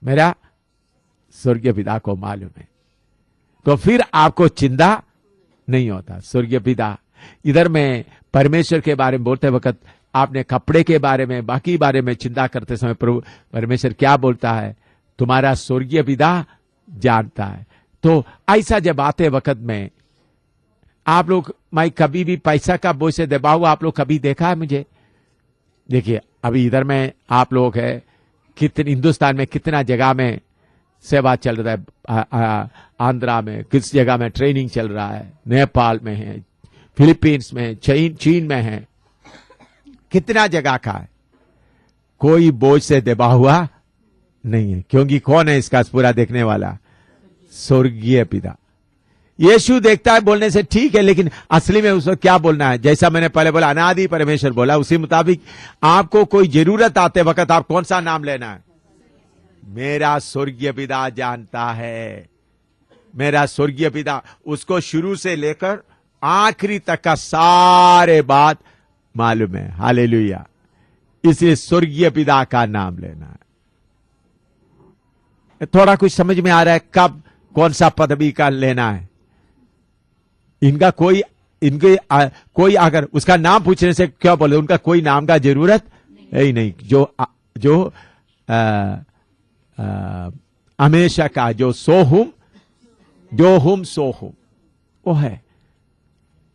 मेरा स्वर्गीय पिता को मालूम है, तो फिर आपको चिंता नहीं होता। स्वर्गीय पिता, इधर में परमेश्वर के बारे में बोलते वक्त आपने कपड़े के बारे में, बाकी बारे में चिंता करते समय प्रभु परमेश्वर क्या बोलता है, तुम्हारा स्वर्गीय पिता जानता है। तो ऐसा जब आते वक्त में आप लोग, मैं कभी भी पैसा का बोझ से दबा हुआ आप लोग कभी देखा है मुझे? देखिए अभी इधर में आप लोग है, कितने हिंदुस्तान में कितना जगह में सेवा चल रहा है, आंध्रा में किस जगह में ट्रेनिंग चल रहा है, नेपाल में है, फिलीपींस में, चीन में है, कितना जगह का है। कोई बोझ से दबा हुआ नहीं है, क्योंकि कौन है इसका पूरा देखने वाला? स्वर्गीय पिता। यीशु देखता है बोलने से ठीक है, लेकिन असली में उसको क्या बोलना है? जैसा मैंने पहले बोला, अनादि परमेश्वर बोला, उसी मुताबिक आपको कोई जरूरत आते वक्त आप कौन सा नाम लेना है? मेरा स्वर्गीय पिता जानता है। मेरा स्वर्गीय पिता, उसको शुरू से लेकर आखिरी तक का सारे बात मालूम है। हालेलुया। इसलिए स्वर्गीय पिता का नाम लेना है। थोड़ा कुछ समझ में आ रहा है कब कौन सा पदवी का लेना है? इनका कोई अगर उसका नाम पूछने से क्या बोले, उनका कोई नाम का जरूरत है ही नहीं। जो हमेशा का जो सो हुम सो हुम वो है,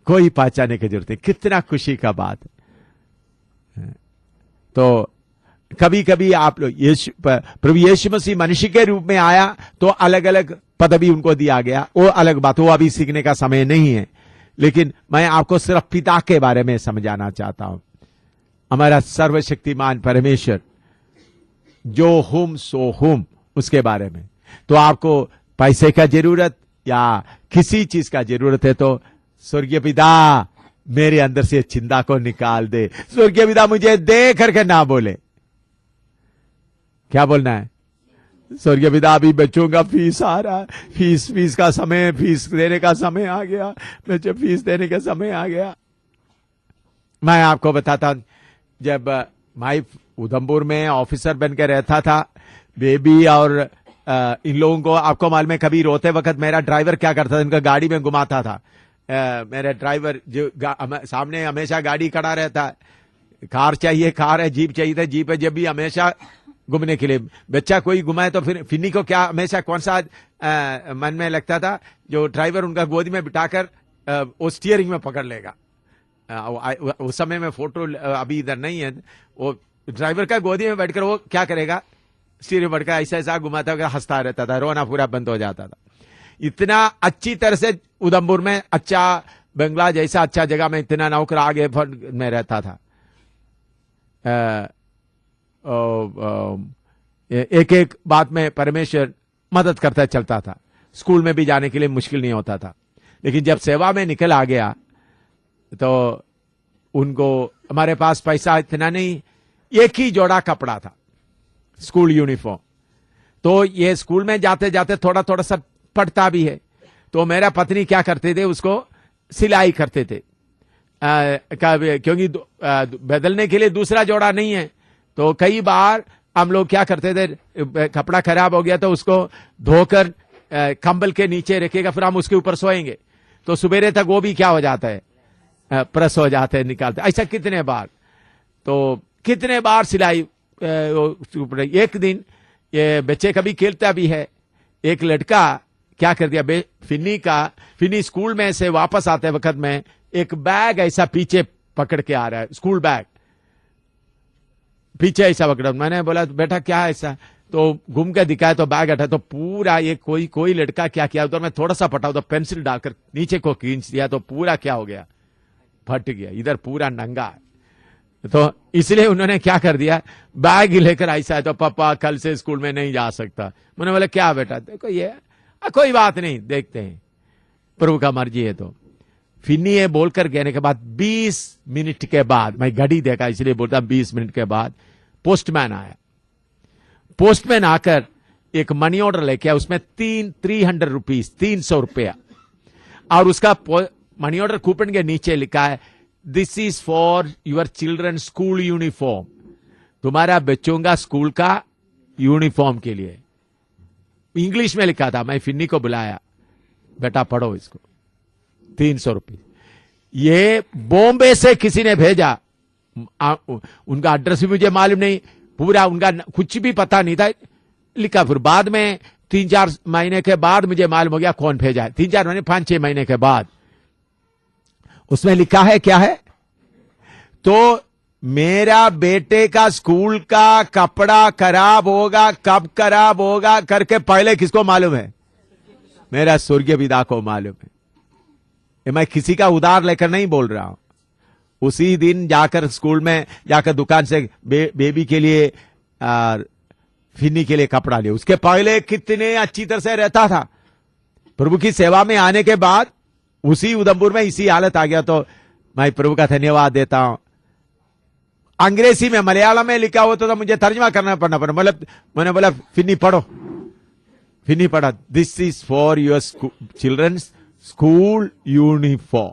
कोई पहचाने की जरूरत है। कितना खुशी का बात है। तो कभी कभी आप लोग प्रभु यीशु मसीह मनुष्य के रूप में आया तो अलग अलग पदवी उनको दिया गया, वो अलग बात, वो अभी सीखने का समय नहीं है। लेकिन मैं आपको सिर्फ पिता के बारे में समझाना चाहता हूं। हमारा सर्वशक्तिमान परमेश्वर जो हुम सो हुम, उसके बारे में। तो आपको पैसे का जरूरत या किसी चीज का जरूरत है तो स्वर्गीय पिता मेरे अंदर से चिंता को निकाल दे। स्वर्गीय पिता मुझे दे करके ना बोले। क्या बोलना है? स्वर्गीय पिता अभी बच्चों का फीस आ रहा है, फीस का समय, फीस देने का समय आ गया, बच्चे फीस देने का समय आ गया। मैं आपको बताता हूं, जब मैं उधमपुर में ऑफिसर बनकर रहता था, बेबी और इन लोगों को आपको मालूम है, कभी रोते वक्त मेरा ड्राइवर क्या करता था, इनका गाड़ी में घुमाता था। मेरा ड्राइवर जो सामने हमेशा गाड़ी खड़ा रहता है, कार चाहिए कार है, जीप चाहिए था जीप है, जब भी हमेशा घूमने के लिए बच्चा कोई घुमाए तो फिर फिन्नी को क्या हमेशा कौन सा मन में लगता था, जो ड्राइवर उनका गोदी में बिठाकर वो स्टीयरिंग में पकड़ लेगा। उस समय में फोटो अभी इधर नहीं है, वो ड्राइवर का गोदी में बैठकर वो क्या करेगा, स्टीयरिंग में बैठकर ऐसा ऐसा घुमाता हुआ हंसता रहता था, रोना पूरा बंद हो जाता था। इतना अच्छी तरह से उधमपुर में अच्छा बंगला जैसा अच्छा जगह में इतना नौकर आगे में रहता था। एक एक बात में परमेश्वर मदद करता चलता था। स्कूल में भी जाने के लिए मुश्किल नहीं होता था। लेकिन जब सेवा में निकल आ गया तो उनको, हमारे पास पैसा इतना नहीं, एक ही जोड़ा कपड़ा था, स्कूल यूनिफॉर्म। तो ये स्कूल में जाते जाते थोड़ा थोड़ा सा पड़ता भी है, तो मेरा पत्नी क्या करते थे, उसको सिलाई करते थे, क्योंकि बदलने के लिए दूसरा जोड़ा नहीं है। तो कई बार हम लोग क्या करते थे, कपड़ा खराब हो गया तो उसको धोकर कंबल के नीचे रखेगा, फिर हम उसके ऊपर सोएंगे, तो सुबेरे तक वो भी क्या हो जाता है, प्रेस हो जाते हैं, निकालते। ऐसा कितने बार, तो कितने बार सिलाई। एक दिन ये बच्चे कभी खेलता भी है, एक लड़का क्या कर दिया, फिन्नी स्कूल में से वापस आते वक्त में एक बैग ऐसा पीछे पकड़ के आ रहा है, स्कूल बैग पीछे ऐसा पकड़ा। मैंने बोला बेटा क्या है ऐसा, तो घूम के दिखाया तो बैग हटा, तो पूरा ये कोई लड़का क्या किया, उधर मैं थोड़ा सा पटा तो पेंसिल डालकर नीचे को खींच दिया, तो पूरा क्या हो गया, फट गया, इधर पूरा नंगा है। तो इसलिए उन्होंने क्या कर दिया, बैग लेकर ऐसा है, तो पापा कल से स्कूल में नहीं जा सकता। मैंने बोला क्या बेटा, देखो ये कोई बात नहीं, देखते हैं, प्रभु का मर्जी है। तो फिन्नी ये बोलकर कहने के बाद 20 मिनट के बाद, मैं घड़ी देखा इसलिए बोलता, 20 मिनट के बाद पोस्टमैन आया। पोस्टमैन आकर एक मनी ऑर्डर लेके आया, उसमें 300 रुपीज, 300 रुपया, और उसका मनी ऑर्डर कूपन के नीचे लिखा है, this is for your children school uniform, तुम्हारा बच्चों का स्कूल का यूनिफॉर्म के लिए। इंग्लिश में लिखा था। मैं फिन्नी को बुलाया, बेटा पढ़ो इसको, 300 रुपये। ये बॉम्बे से किसी ने भेजा, उनका एड्रेस भी मुझे मालूम नहीं, पूरा उनका कुछ भी पता नहीं था, लिखा। फिर बाद में 3-4 महीने के बाद मुझे मालूम हो गया कौन भेजा है। 3-4 महीने 5-6 महीने के बाद उसमें लिखा है क्या है, तो मेरा बेटे का स्कूल का कपड़ा खराब होगा, कब खराब होगा करके पहले किसको मालूम है? मेरा स्वर्गीय पिता को मालूम है। मैं किसी का उधार लेकर नहीं बोल रहा हूं। उसी दिन जाकर स्कूल में जाकर दुकान से बेबी के लिए फिन्नी के लिए कपड़ा लिया। उसके पहले कितने अच्छी तरह से रहता था। प्रभु की सेवा में आने के बाद उसी उधमपुर में इसी हालत आ गया। तो मैं प्रभु का धन्यवाद देता हूं। अंग्रेजी में, मलयालम में लिखा हुआ तो मुझे तर्जमा करना पड़ना पड़ा। मतलब मैंने बोला फिन्नी पढ़ो, फिन्नी पढ़ा, this is for your children's school uniform.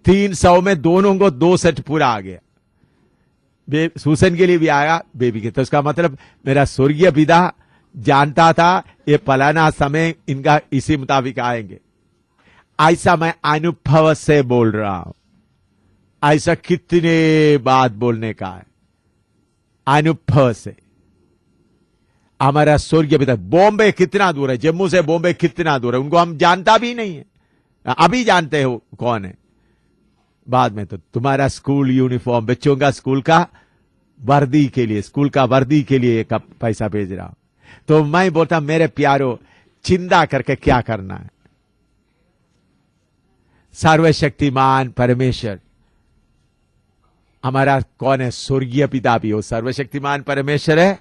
300 में दोनों को 2 सेट पूरा आ गया। सूसन के लिए भी आया, बेबी के। तो उसका मतलब मेरा स्वर्गीय पिता जानता था ये फलाना समय इनका इसी मुताबिक आएंगे। ऐसा मैं अनुभव से बोल रहा हूं। ऐसा कितने बात बोलने का है, अनुभव से। हमारा स्वर्गीय पिता, बॉम्बे कितना दूर है, जम्मू से बॉम्बे कितना दूर है, उनको हम जानता भी नहीं है। अभी जानते हो कौन है, बाद में तो तुम्हारा स्कूल यूनिफॉर्म, बच्चों का स्कूल का वर्दी के लिए, स्कूल का वर्दी के लिए एक पैसा भेज रहा हूं। तो मैं बोलता मेरे प्यारो, चिंता करके क्या करना है। सर्वशक्तिमान परमेश्वर हमारा कौन है? स्वर्गीय पिता भी हो, सर्वशक्तिमान परमेश्वर है।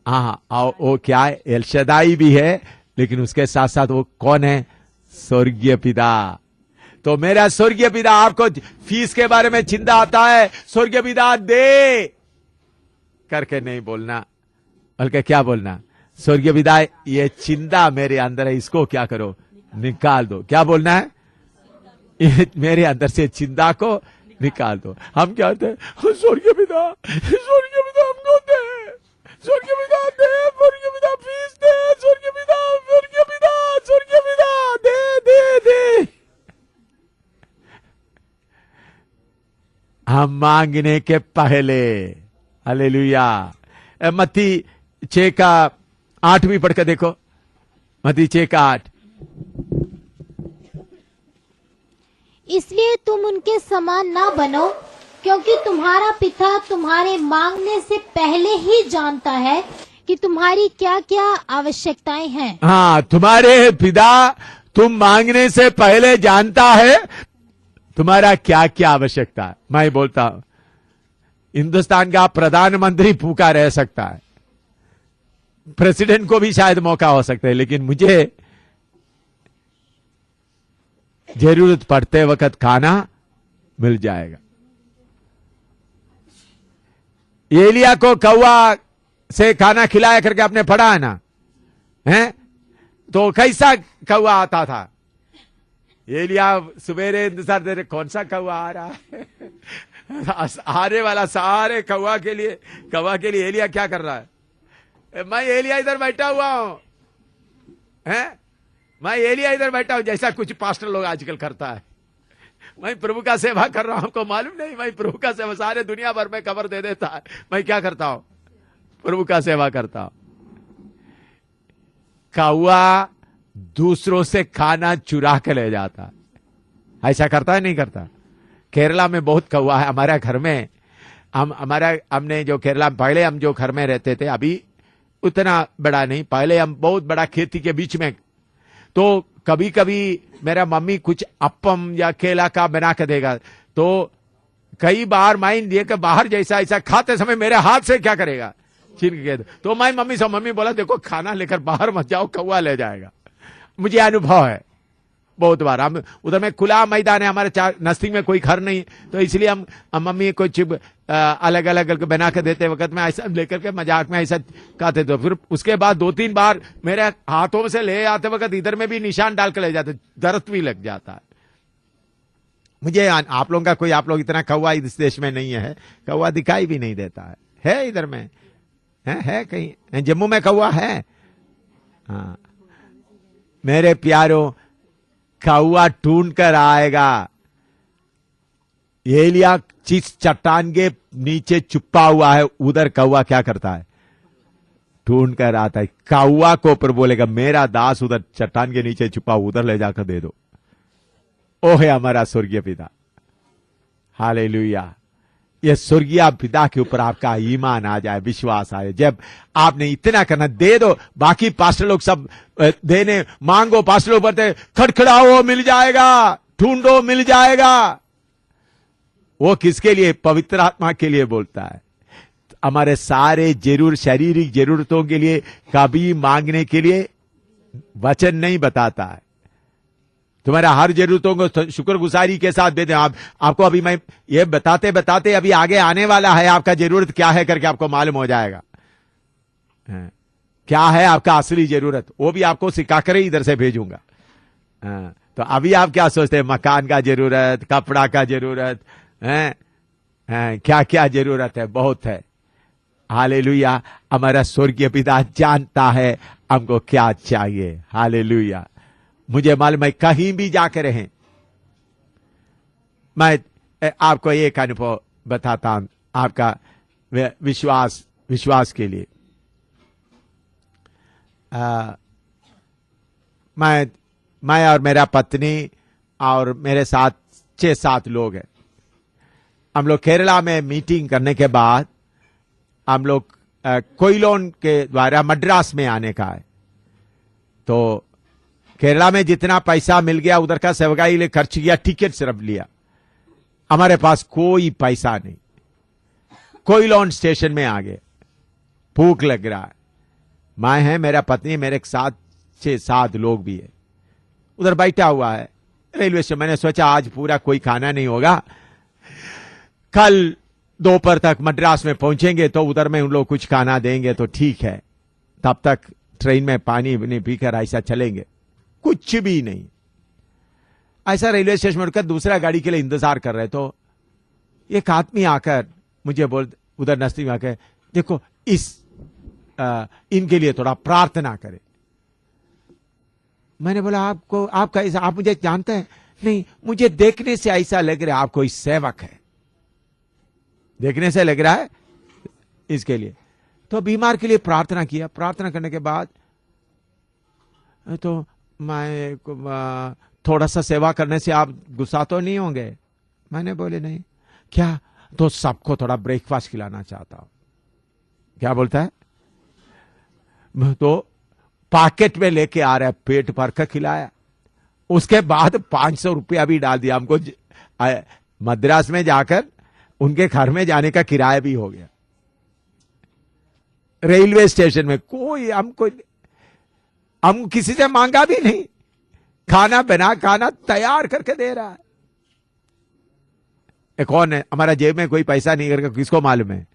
हाँ, वो क्या है? एल शदाई भी है, लेकिन उसके साथ साथ वो कौन है? स्वर्गीय पिता। तो मेरा स्वर्गीय पिता, आपको फीस के बारे में चिंता आता है, स्वर्गीय पिता दे करके नहीं बोलना, बल्कि क्या बोलना? स्वर्गीय पिता ये चिंता मेरे अंदर है, इसको क्या करो? निकाल दो। क्या बोलना है? ये मेरे अंदर से चिंता को निकाल दो। हम क्या होते हैं? स्वर्गीय पिता, स्वर्गीय पिता हमको दे, स्वर्गीय पिता दे, स्वर्गीय पिता फीस दे, स्वर्गीय पिता, स्वर्गीय पिता, स्वर्गीय पिता दे दे दे। हम मांगने के पहले, हालेलुया। मत्ती 6:8 भी पढ़कर देखो, मत्ती 6:8। इसलिए तुम उनके समान ना बनो, क्योंकि तुम्हारा पिता तुम्हारे मांगने से पहले ही जानता है कि तुम्हारी क्या क्या आवश्यकताएं हैं। हाँ, तुम्हारे पिता तुम मांगने से पहले जानता है तुम्हारा क्या क्या आवश्यकता है। मैं बोलता हूं, हिंदुस्तान का प्रधानमंत्री भूखा रह सकता है, प्रेसिडेंट को भी शायद मौका हो सकता है, लेकिन मुझे जरूरत पड़ते वक्त खाना मिल जाएगा। एलिया को कौवा से खाना खिलाया करके आपने पढ़ा है ना, हैं? तो कैसा कौवा आता था? एलिया सवेरे इंतजार दे रहे, कौन सा कौवा आ रहा है? आने वाला सारे कौवा के लिए एलिया क्या कर रहा है? मैं एलिया इधर बैठा हुआ हूं, हैं? मैं एलिया इधर बैठा हूं, जैसा कुछ पास्टर लोग आजकल करता है। मैं प्रभु का सेवा कर रहा हूं, हमको मालूम नहीं। मैं प्रभु का सेवा, सारे दुनिया भर में खबर दे देता है। मैं क्या करता हूं? प्रभु का सेवा करता हूं। कौवा दूसरों से खाना चुरा के ले जाता है। ऐसा करता है नहीं करता? केरला में बहुत कौवा है। हमारे घर में हमने जो केरला में, पहले हम जो घर में रहते थे, अभी उतना बड़ा नहीं, पहले हम बहुत बड़ा खेती के बीच में, तो कभी कभी मेरा मम्मी कुछ अप्पम या केला का बना के देगा, तो कई बार मैं लेकर बाहर जैसा ऐसा खाते समय मेरे हाथ से क्या करेगा? छीन के। तो मैं मम्मी बोला, देखो खाना लेकर बाहर मत जाओ, कौवा ले जाएगा। मुझे अनुभव है बहुत बार। हम उधर में खुला मैदान है, हमारे नजदीक में कोई घर नहीं, तो इसलिए हम मम्मी कुछ अलग अलग बना के देते वक्त में ऐसा लेकर के मजाक में ऐसा खाते। तो फिर उसके बाद 2-3 बार मेरे हाथों से ले आते वक्त इधर में भी निशान डाल के ले जाते, दर्द भी लग जाता है मुझे। आप लोगों का कोई, आप लोग इतना कौवा इस देश में नहीं है, कौवा दिखाई भी नहीं देता है इधर में? है कहीं जम्मू में कौवा है? हाँ, मेरे प्यारों, कौआ ढूंढ कर आएगा। एलिया जिस चट्टान के नीचे छुपा हुआ है, उधर कौआ क्या करता है? ढूंढ कर आता है। कौआ को ऊपर बोलेगा, मेरा दास उधर चट्टान के नीचे छुपा, उधर ले जाकर दे दो। ओ है हमारा स्वर्गीय पिता। हालेलुया। ये स्वर्गीय पिता के ऊपर आपका ईमान आ जाए, विश्वास आए। जब आपने इतना करना, दे दो। बाकी पास्टर लोग सब देने मांगो, पास्टर लोग बोलते खड़खड़ाओ मिल जाएगा, ढूंढो मिल जाएगा। वो किसके लिए? पवित्र आत्मा के लिए बोलता है। हमारे सारे शारीरिक जरूरतों के लिए कभी मांगने के लिए वचन नहीं बताता है। तुम्हारा हर जरूरतों को शुक्रगुजारी के साथ दे दें। आपको अभी मैं ये बताते बताते अभी आगे आने वाला है, आपका जरूरत क्या है करके आपको मालूम हो जाएगा। क्या है आपका असली जरूरत, वो भी आपको सिखाकर ही इधर से भेजूंगा। तो अभी आप क्या सोचते हैं? मकान का जरूरत, कपड़ा का जरूरत है, क्या क्या जरूरत है? बहुत है। हालेलुया। हमारा स्वर्गीय पिता जानता है हमको क्या चाहिए। हालेलुया। मुझे मालूम है, कहीं भी जाकर रहें, मैं आपको एक अनुभव बताता हूं आपका विश्वास के लिए। मैं और मेरा पत्नी और मेरे साथ 6-7 लोग हैं। हम लोग केरला में मीटिंग करने के बाद हम लोग कोयलोन के द्वारा मद्रास में आने का है। तो केरला में जितना पैसा मिल गया उधर का सेवकाई ले खर्च किया, टिकट सिर्फ लिया। हमारे पास कोई पैसा नहीं। कोयलोन स्टेशन में आ गए, भूख लग रहा है। मैं है, मेरा पत्नी, मेरे साथ 6-7 लोग भी है। उधर बैठा हुआ है रेलवे स्टेशन। मैंने सोचा आज पूरा कोई खाना नहीं होगा, कल दोपहर तक मद्रास में पहुंचेंगे तो उधर में उन लोग कुछ खाना देंगे तो ठीक है। तब तक ट्रेन में पानी नहीं पीकर ऐसा चलेंगे। कुछ भी नहीं। ऐसा रेलवे स्टेशन में रुककर दूसरा गाड़ी के लिए इंतजार कर रहे। तो एक आदमी आकर मुझे बोल, उधर नजदीक में आकर, देखो इनके लिए थोड़ा प्रार्थना करें। मैंने बोला आपका ऐसा, आप मुझे जानते हैं? नहीं, मुझे देखने से ऐसा लग रहा है आप कोई सेवक है, देखने से लग रहा है इसके लिए। तो बीमार के लिए प्रार्थना किया। प्रार्थना करने के बाद तो मैं थोड़ा सा सेवा करने से आप गुस्सा तो नहीं होंगे? मैंने बोले नहीं। क्या? तो सबको थोड़ा ब्रेकफास्ट खिलाना चाहता हूं। क्या बोलता है? तो पैकेट में लेके आ रहा है, पेट भर कर खिलाया। उसके बाद 500 रुपया भी डाल दिया हमको। मद्रास में जाकर उनके घर में जाने का किराया भी हो गया। रेलवे स्टेशन में हम किसी से मांगा भी नहीं, खाना तैयार करके दे रहा है। कौन है? हमारा जेब में कोई पैसा नहीं करके, किसको मालूम है?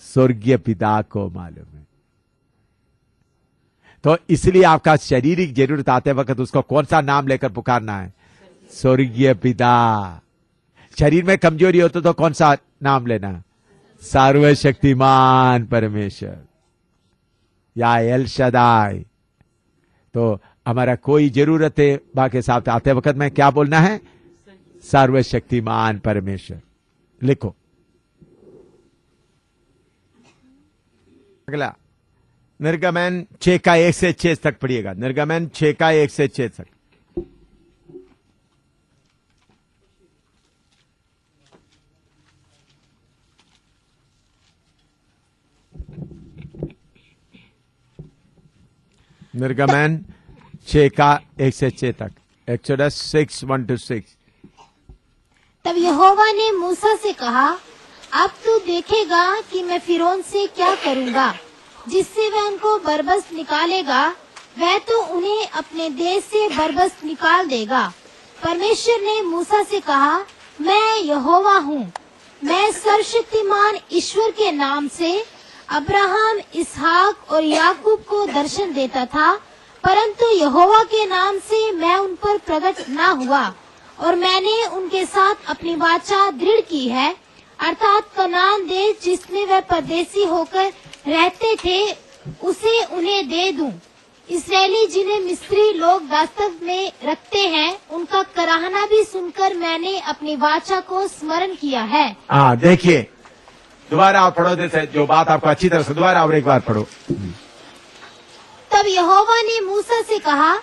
स्वर्गीय पिता को मालूम है। तो इसलिए आपका शारीरिक जरूरत आते वक्त उसको कौन सा नाम लेकर पुकारना है? स्वर्गीय पिता। शरीर में कमजोरी हो तो कौन सा नाम लेना? सर्वशक्तिमान परमेश्वर या एल शदाई। तो हमारा कोई जरूरत है बाकी साथ आते वक्त में क्या बोलना है? सर्वशक्तिमान परमेश्वर। लिखो अगला निर्गमन 6 का 1 से 6 तक पढ़िएगा। निर्गमन 6 का 1 से 6 तक। निर्गमन 6 का 1 से 6 तक। एक्सोडस 6:1-6। तब यहोवा ने मूसा से कहा, अब तू देखेगा कि मैं फिरौन से क्या करूंगा, जिससे वह उनको बरबस निकालेगा। वह तो उन्हें अपने देश से बरबस निकाल देगा। परमेश्वर ने मूसा से कहा, मैं यहोवा हूँ। मैं सर्वशक्तिमान ईश्वर के नाम से अब्राहम, इसहाक और याकूब को दर्शन देता था, परंतु यहोवा के नाम से मैं उन पर प्रकट न हुआ, और मैंने उनके साथ अपनी वाचा दृढ़ की है, अर्थात कनान देश जिसमें वह परदेसी होकर रहते थे, उसे उन्हें दे दूं। इसराइली जिन्हें मिस्री लोग दासत्व में रखते हैं, उनका कराहना भी सुनकर मैंने अपनी वाचा को स्मरण किया है। हाँ, देखिए दोबारा आप पढ़ो, जैसे जो बात आपको अच्छी तरह से दोबारा और एक बार पढ़ो। तब यहोवा ने मूसा से कहा,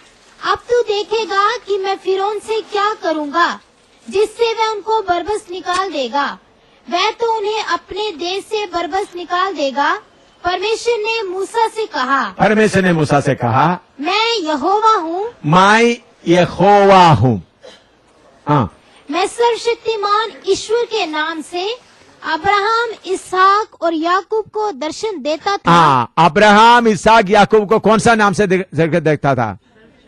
अब तू देखेगा कि मैं फिरौन से क्या करूँगा, जिससे वह उनको बरबस निकाल देगा। वह तो उन्हें अपने देश से बरबस निकाल देगा। परमेश्वर ने मूसा से कहा, परमेश्वर ने मूसा से कहा, मैं यहोवा हूँ, मैं यहोवा हूँ। हाँ, मैं सर्वशक्तिमान ईश्वर के नाम से अब्राहम, इसहाक और याकूब को दर्शन देता था। हाँ, अब्राहम, इसहाक, याकूब को कौन सा नाम से देखता था?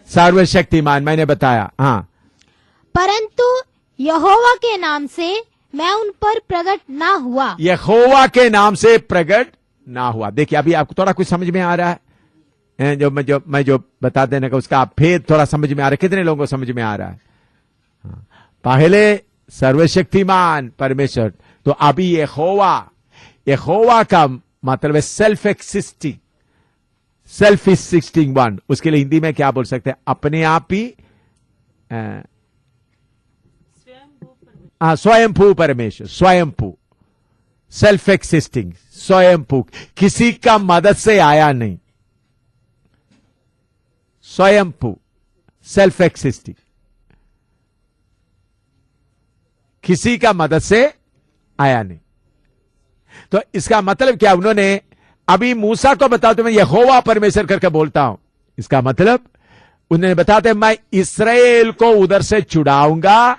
सर्वशक्तिमान, मैंने बताया। हाँ, परंतु यहोवा के नाम से मैं उन पर प्रकट ना हुआ। यहोवा के नाम से प्रकट ना हुआ। देखिए अभी आपको थोड़ा कुछ समझ में आ रहा है, मैं जो बता देने का उसका भेद थोड़ा समझ में आ रहा है। कितने लोगों को समझ में आ रहा है? हाँ, पहले सर्वशक्तिमान परमेश्वर, तो अभी यहोवा का मतलब है self existing, self existing one. उसके लिए हिंदी में क्या बोल सकते हैं? अपने आप ही स्वयंभू परमेश्वर, स्वयंभू, सेल्फ एक्सिस्टिंग, स्वयंभू, किसी का मदद से आया नहीं, स्वयंभू, सेल्फ एक्सिस्टिंग, किसी का मदद से आया नहीं। तो इसका मतलब क्या? उन्होंने अभी मूसा को बताओ तो मैं यहोवा परमेश्वर करके बोलता हूं, इसका मतलब उन्होंने बताते मैं इस्राएल को उधर से छुड़ाऊंगा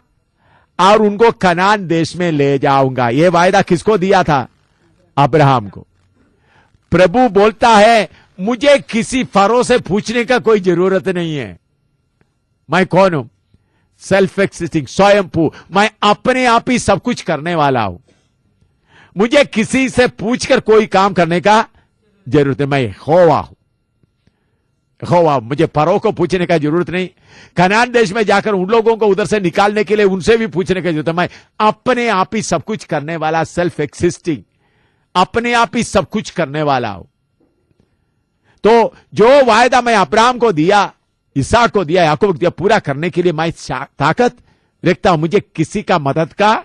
और उनको कनान देश में ले जाऊंगा। यह वायदा किसको दिया था? अब्राहम को। प्रभु बोलता है मुझे किसी फरो से पूछने का कोई जरूरत नहीं है। मैं कौन हूं? सेल्फ एक्सिस्टिंग, स्वयंभू, मैं अपने आप ही सब कुछ करने वाला हूं। मुझे किसी से पूछकर कोई काम करने का जरूरत है। मैं यहोवा हूं, यहोवा, मुझे फरो को पूछने का जरूरत नहीं। कनान देश में जाकर उन लोगों को उधर से निकालने के लिए उनसे भी पूछने की जरूरत है। मैं अपने आप ही सब कुछ करने वाला, सेल्फ एक्सिस्टिंग, अपने आप ही सब कुछ करने वाला हूं। तो जो वायदा मैं अब्राहम को दिया, इसहाक को दिया, याकूब को दिया, पूरा करने के लिए मैं ताकत रखता हूं। मुझे किसी का मदद का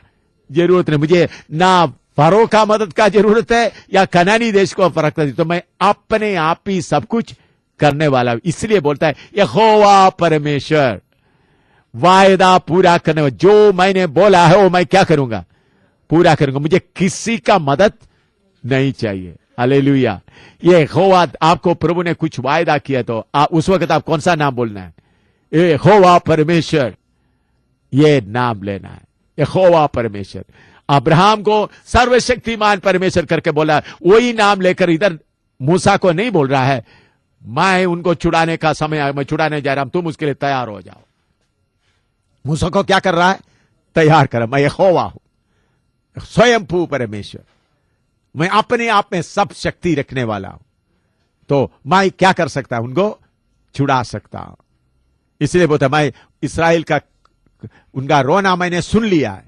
जरूरत नहीं। मुझे ना फरो का मदद का जरूरत है या कनानी देश को फर्क नहीं। तो मैं अपने आप ही सब कुछ करने वाला हूं। इसलिए बोलता है यहोवा परमेश्वर, वायदा पूरा करने वाला। जो मैंने बोला है वो मैं क्या करूंगा? पूरा करूंगा। मुझे किसी का मदद नहीं चाहिए। हालेलुया। ये यहोवा, आपको प्रभु ने कुछ वायदा किया तो उस वक्त आप कौन सा नाम बोलना है? यहोवा परमेश्वर, ये नाम लेना है, यहोवा परमेश्वर। अब्राहम को सर्वशक्तिमान परमेश्वर करके बोला, वही नाम लेकर इधर मूसा को नहीं बोल रहा है मैं उनको छुड़ाने का समय आया, मैं छुड़ाने जा रहा हूं, तुम उसके लिए तैयार हो जाओ। मूसा को क्या कर रहा है? तैयार कर। मैं यहोवा हूं, स्वयंभू परमेश्वर, मैं अपने आप में सब शक्ति रखने वाला हूं। तो मैं क्या कर सकता हूं? उनको छुड़ा सकता हूं। इसलिए बोलता मैं इस्राएल का उनका रोना मैंने सुन लिया है,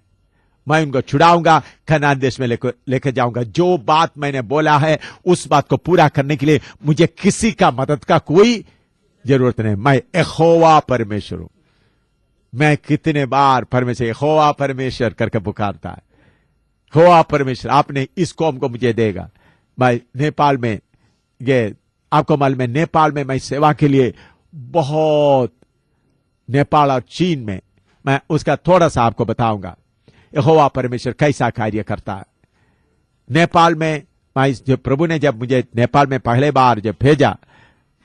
मैं उनको छुड़ाऊंगा, कनान देश में लेकर जाऊंगा। जो बात मैंने बोला है उस बात को पूरा करने के लिए मुझे किसी का मदद का कोई जरूरत नहीं। मैं यहोवा परमेश्वर हूं। मैं कितने बार परमेश्वर यहोवा परमेश्वर करके पुकारता है, यहोवा परमेश्वर आपने इस कौम को मुझे देगा। मैं नेपाल में ये आपको मालूम है, नेपाल में मैं सेवा के लिए बहुत, नेपाल और चीन में, मैं उसका थोड़ा सा आपको बताऊंगा यहोवा परमेश्वर कैसा कार्य करता है। नेपाल में मैं जब प्रभु ने जब मुझे नेपाल में पहले बार जब भेजा,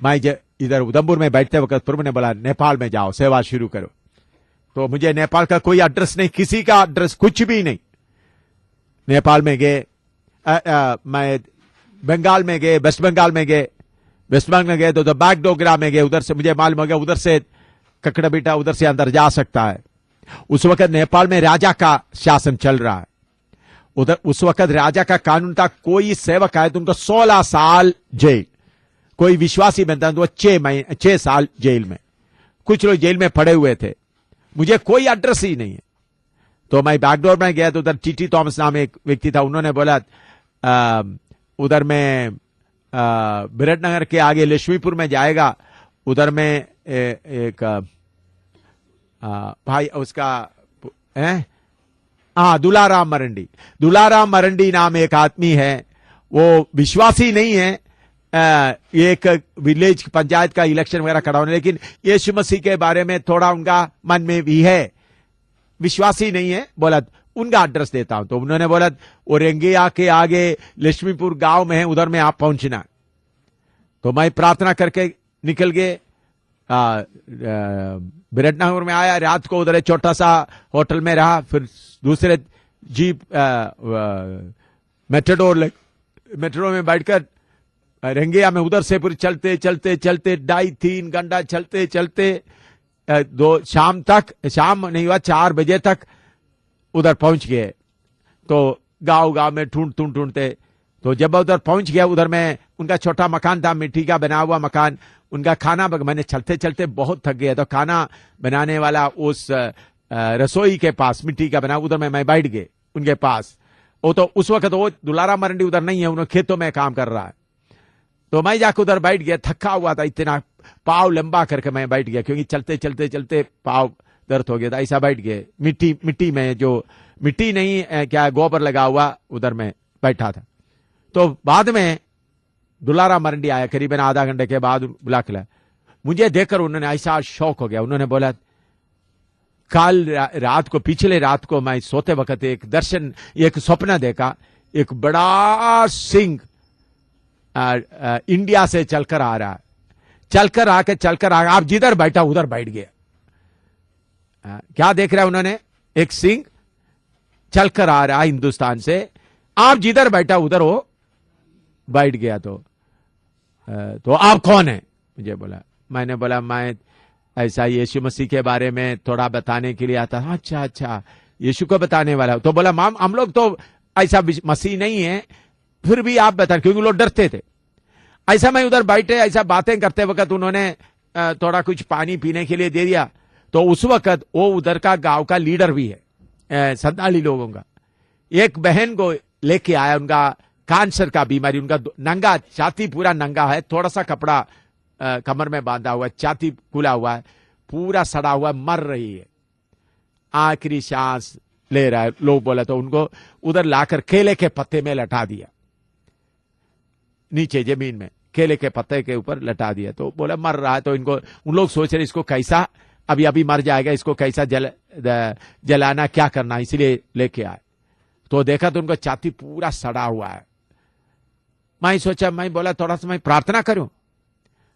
मैं जब इधर उधमपुर में बैठते वक्त प्रभु ने बोला नेपाल में जाओ, सेवा शुरू करो। तो मुझे नेपाल का कोई एड्रेस नहीं, किसी का एड्रेस कुछ भी नहीं। नेपाल में गए, मैं बंगाल में गए, वेस्ट बंगाल में गए, वेस्ट बंगाल में गए तो बागडोगरा में गए। उधर से मुझे मालूम हो गया उधर से ककड़ा बेटा उधर से अंदर जा सकता है। उस वक्त नेपाल में राजा का शासन चल रहा है। उधर उस वक्त राजा का कानून था, कोई सेवक आए तो उनको 16 साल जेल, कोई विश्वासी बनता तो 6 साल जेल में। कुछ लोग जेल में पड़े हुए थे। मुझे कोई एड्रेस ही नहीं है। तो मैं बैकडोर में गया तो उधर टीटी थॉमस नाम एक व्यक्ति था, उन्होंने बोला उधर में विराटनगर के आगे लक्ष्मीपुर में जाएगा, उधर में एक भाई उसका दुलाराम मरंडी, दुलाराम मरंडी नाम एक आदमी है, वो विश्वासी नहीं है, एक विलेज पंचायत का इलेक्शन वगैरह कराने, लेकिन यीशु मसीह के बारे में थोड़ा उनका मन में भी है, विश्वासी नहीं है। बोला उनका एड्रेस देता हूं, तो उन्होंने बोला वो रेंगिया के आगे लक्ष्मीपुर गांव में है, उधर में आप पहुंचना। तो मैं प्रार्थना करके निकल गए, बिरटनगर में आया, रात को उधर छोटा सा होटल में रहा, फिर दूसरे जीप मेट्रो में बैठकर रेंगिया में उधर से पूरी चलते चलते चलते 2.5-3 घंटा चलते चलते शाम नहीं हुआ 4 बजे तक उधर पहुंच गए। तो गांव में ढूंढते, तो जब उधर पहुंच गया, उधर में उनका छोटा मकान था, मिट्टी का बना हुआ मकान, उनका खाना मैंने चलते चलते बहुत थक गया, तो खाना बनाने वाला उस रसोई के पास मिट्टी का बना, उधर में मैं बैठ गए उनके पास। वो तो उस वक्त वो दुलाराम मरंडी उधर नहीं है, उन्होंने खेतों में काम कर रहा है। तो मैं जाकर उधर बैठ गया, थका हुआ था, इतना पाव लंबा करके मैं बैठ गया, क्योंकि चलते चलते चलते पाव दर्द हो गया था, ऐसा बैठ गए मिट्टी में, जो मिट्टी नहीं क्या गोबर लगा हुआ, उधर में बैठा था। तो बाद में दुलाराम मरंडी आया, करीबन आधा घंटे के बाद बुला के लाया। मुझे देखकर उन्होंने ऐसा शौक हो गया, उन्होंने बोला कल रात को, पिछले रात को मैं सोते वक्त एक दर्शन, एक स्वप्न देखा, एक बड़ा सिंह इंडिया से चलकर आ रहा है, चलकर आके आप जिधर बैठा उधर बैठ गया। क्या देख रहा है उन्होंने? एक सिंह चलकर आ रहा है हिंदुस्तान से, आप जिधर बैठा उधर वो बैठ गया। तो आप कौन है? मुझे बोला, मैंने बोला मैं ऐसा यीशु मसीह के बारे में थोड़ा बताने के लिए आता। अच्छा, यीशु को बताने वाला। तो बोला माम हम लोग तो ऐसा मसीह नहीं है, फिर भी आप बता, क्योंकि लोग डरते थे। ऐसा मैं उधर बैठे, ऐसा बातें करते वक्त उन्होंने थोड़ा कुछ पानी पीने के लिए दे दिया। तो उस वक्त वो उधर का गांव का लीडर भी है, संताली लोगों का, एक बहन को लेके आया, उनका कैंसर का बीमारी, उनका नंगा, छाती पूरा नंगा है, थोड़ा सा कपड़ा कमर में बांधा हुआ है, छाती खुला हुआ है, पूरा सड़ा हुआ, मर रही है, आखिरी सांस ले रहा है। लोग बोला, तो उनको उधर लाकर केले के पत्ते में लटा दिया, नीचे जमीन में केले के पत्ते के ऊपर लटा दिया। तो बोला मर रहा है। तो इनको, उन लोग सोच रहे इसको कैसा, अभी मर जाएगा, इसको कैसा जलाना, क्या करना, इसलिए लेके आए। तो देखा तो उनको छाती पूरा सड़ा हुआ है। मैं सोचा, मैं बोला थोड़ा सा मैं प्रार्थना करूं।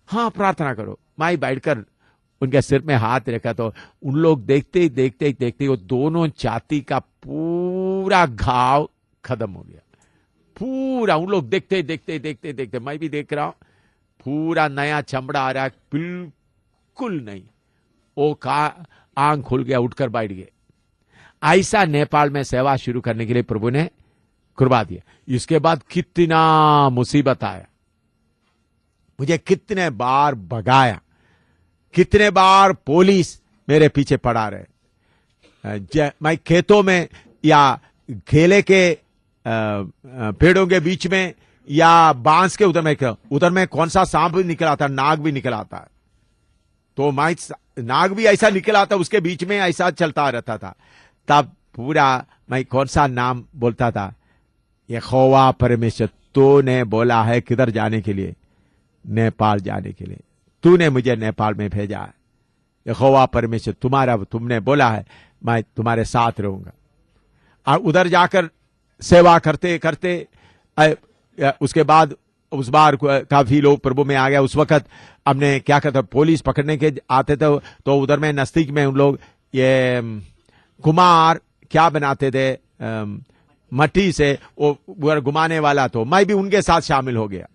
हाँ प्रार्थना करो। मैं बैठकर उनके सिर में हाथ रखा, तो उन लोग देखते ही वो दोनों छाती का पूरा घाव खत्म हो गया, पूरा। उन लोग देखते मैं भी देख रहा हूं, पूरा नया चमड़ा आ रहा है, बिल्कुल नहीं। वो आंख खुल गया, उठकर बैठ गए। ऐसा नेपाल में सेवा शुरू करने के लिए प्रभु ने कृपा दिया। इसके बाद कितना मुसीबत आया, मुझे कितने बार भगाया, कितने बार पुलिस मेरे पीछे पड़ा रहे। मैं खेतों में या केले के पेड़ों के बीच में या बांस के उधर में कौन सा सांप भी निकल आता, नाग भी निकल आता है। तो मैं नाग भी ऐसा निकल आता, उसके बीच में ऐसा चलता रहता था। तब पूरा मैं कौन सा नाम बोलता था, यहोवा परमेश्वर, तूने बोला है किधर जाने के लिए? नेपाल जाने के लिए। तूने मुझे नेपाल में भेजा है, यहोवा परमेश्वर, तुमने बोला है मैं तुम्हारे साथ रहूंगा। और उधर जाकर सेवा करते करते उसके बाद उस बार काफी लोग प्रभु में आ गया। उस वक्त हमने क्या करता, पुलिस पकड़ने के आते थे, तो उधर में नजदीक में उन लोग ये कुमार क्या बनाते थे, मट्टी से वो घुमाने वाला। तो मैं भी उनके साथ शामिल हो गया,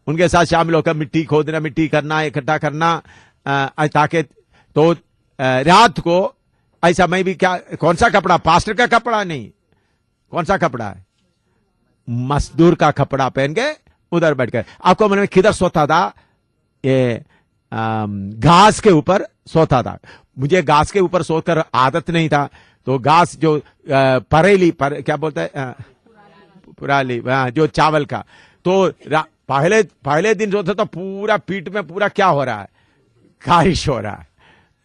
उनके साथ शामिल होकर मिट्टी खोदना, मिट्टी करना, इकट्ठा करना, ताकि तो रात को ऐसा मैं भी क्या, कौन सा कपड़ा, पास्टर का कपड़ा नहीं, कौन सा कपड़ा है, मजदूर का कपड़ा पहन के उधर बैठकर। आपको मन में किधर सोता था? ये घास के ऊपर सोता था। मुझे घास के ऊपर सोकर आदत नहीं था, तो घास जो क्या बोलता है, पुराली, जो चावल का। तो पहले दिन सोता था, पूरा पीठ में पूरा क्या हो रहा है, खारिश हो रहा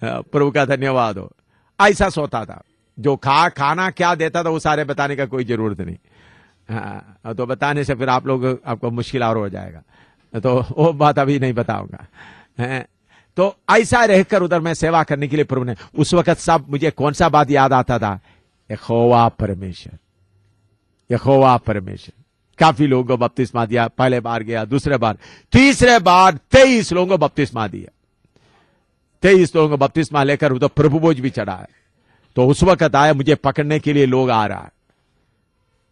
है। प्रभु का धन्यवाद हो। ऐसा सोता था, जो खाना क्या देता था वो सारे बताने का कोई जरूरत नहीं। हाँ, तो बताने से फिर आपको मुश्किल और हो जाएगा, तो वो बात अभी नहीं बताऊंगा। तो ऐसा रहकर उधर मैं सेवा करने के लिए प्रभु ने, उस वक्त सब मुझे कौन सा बात याद आता था, यहोवा परमेश्वर, यहोवा परमेश्वर। काफी लोगों को बपतिस्मा दिया, पहले बार गया, दूसरे बार, तीसरे बार 23 लोगों को बपतिस्मा दिया। 23 लोगों को बपतिस्मा लेकर उधर प्रभु भोज भी चढ़ा है। तो उस वक्त आया, मुझे पकड़ने के लिए लोग आ रहा है,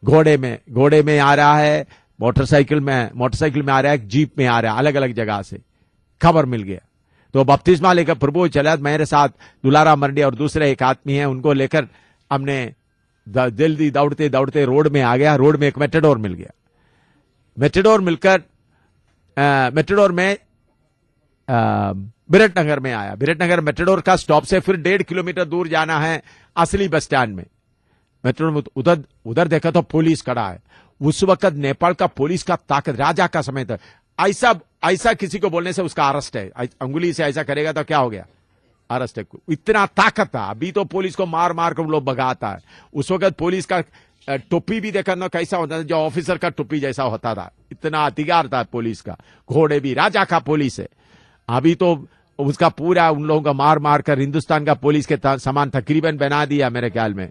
घोड़े में आ रहा है, मोटरसाइकिल में आ रहा है, जीप में आ रहा है, अलग अलग जगह से खबर मिल गया। तो बपतिस्मा लेकर प्रभु चला, मेरे साथ दुलारा मरडी और दूसरे एक आदमी हैं, उनको लेकर हमने जल्दी दौड़ते दौड़ते रोड में आ गया। रोड में एक मेटाडोर मिल गया। मेटाडोर में बिरटनगर में आया। बिरटनगर मेटाडोर का स्टॉप से फिर 1.5 किलोमीटर दूर जाना है असली बस स्टैंड में। मेट्रो में उधर देखा तो पुलिस खड़ा है। उस वक्त नेपाल का पुलिस का ताकत, राजा का समय था, ऐसा किसी को बोलने से उसका अरेस्ट है। अंगुली से ऐसा करेगा तो क्या हो गया, अरेस्ट है। इतना ताकत था। अभी तो पुलिस को मार मार कर लोग भगाता है। उस वक्त पुलिस का टोपी भी देखा ना कैसा होता था, जो ऑफिसर का टोपी जैसा होता था। इतना अधिकार था पुलिस का। घोड़े भी, राजा का पुलिस है। अभी तो उसका पूरा उन लोगों का मार मार कर हिंदुस्तान का पुलिस के समान तकरीबन बना दिया मेरे ख्याल में।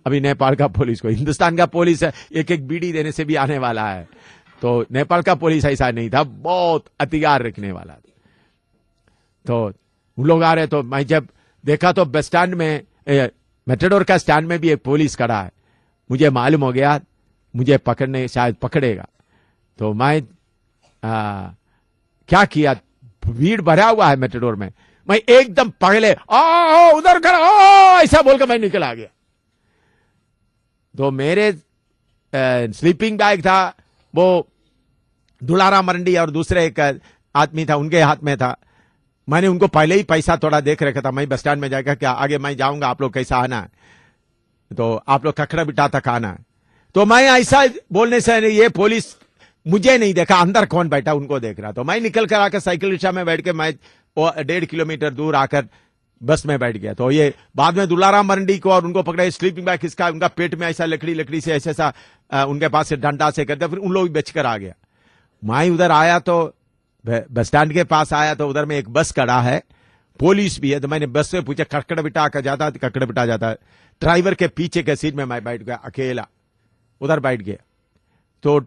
अभी नेपाल का पुलिस को, हिंदुस्तान का पुलिस एक एक बीड़ी देने से भी आने वाला है। तो नेपाल का पुलिस ऐसा नहीं था, बहुत अधिकार रखने वाला था। तो उन लोग आ रहे, तो मैं जब देखा तो बस स्टैंड में, मेटाडोर का स्टैंड में भी एक पुलिस खड़ा है। मुझे मालूम हो गया मुझे पकड़ने, शायद पकड़ेगा। तो मैं क्या किया, भीड़ भरा हुआ है मेटाडोर में, मैं एकदम पहले उधर खड़ा ऐसा बोलकर मैं निकल आ गया। तो मेरे स्लीपिंग बैग था, वो दुलारा मरंडी और दूसरे एक आदमी था, उनके हाथ में था। मैंने उनको पहले ही पैसा थोड़ा देख रखा था। मैं बस स्टैंड में जाकर क्या आगे मैं जाऊंगा, आप लोग कैसा आना है, तो आप लोग कखड़ा बिठा तक आना है। तो मैं ऐसा बोलने से ये पुलिस मुझे नहीं देखा, अंदर कौन बैठा उनको देख रहा। तो मैं निकल कर आकर साइकिल रिक्शा में बैठ के मैं 1.5 किलोमीटर दूर आकर बस में बैठ गया। तो ये बाद में दुलारा मरंडी को और उनको पकड़ा, स्लीपिंग बैग किसका, उनका पेट में ऐसा लकड़ी से ऐसा उनके पास से डंडा से करते, फिर उन लोग बेचकर आ गया। मैं उधर आया तो बस स्टैंड के पास आया, तो उधर में एक बस खड़ा है, पुलिस भी है। तो मैंने बस से पूछा, ककड़ बिठा कर जाता, ककड़ बिठा जाता है। ड्राइवर के पीछे के सीट में मैं बैठ गया, अकेला उधर बैठ गया। तो